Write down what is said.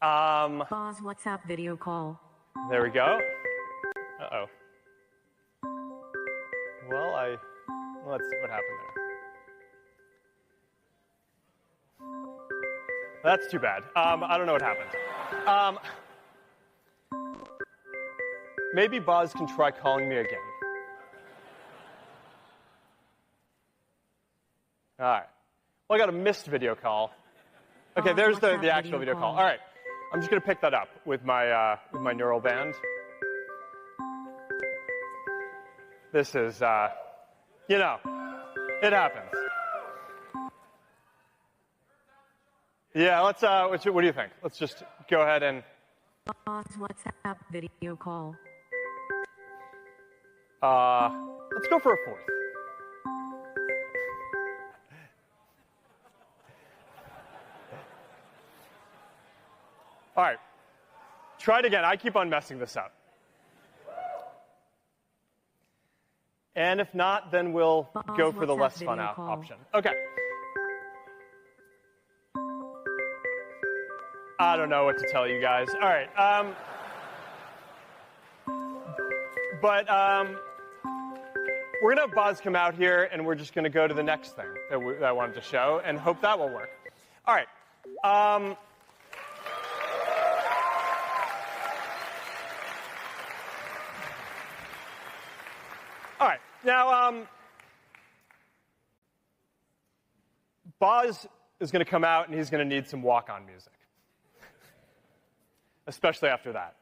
Pause WhatsApp video call. There we go. Uh-oh. Well, let's see what happened there. That's too bad. I don't know what happened. Maybe Boz can try calling me again. All right. Well, I got a missed video call. Okay, there's the actual video call. All right. I'm just going to pick that up with my neural band. This is, it happens. Yeah, let's, what do you think? Let's just go ahead and... Pause WhatsApp video call. Let's go for a fourth. All right. Try it again. I keep on messing this up. And if not, then we'll go for the less fun option. Okay. I don't know what to tell you guys. All right. We're going to have Boz come out here, and we're just going to go to the next thing that I wanted to show and hope that will work. All right. All right. Now, Boz is going to come out, and he's going to need some walk-on music, especially after that.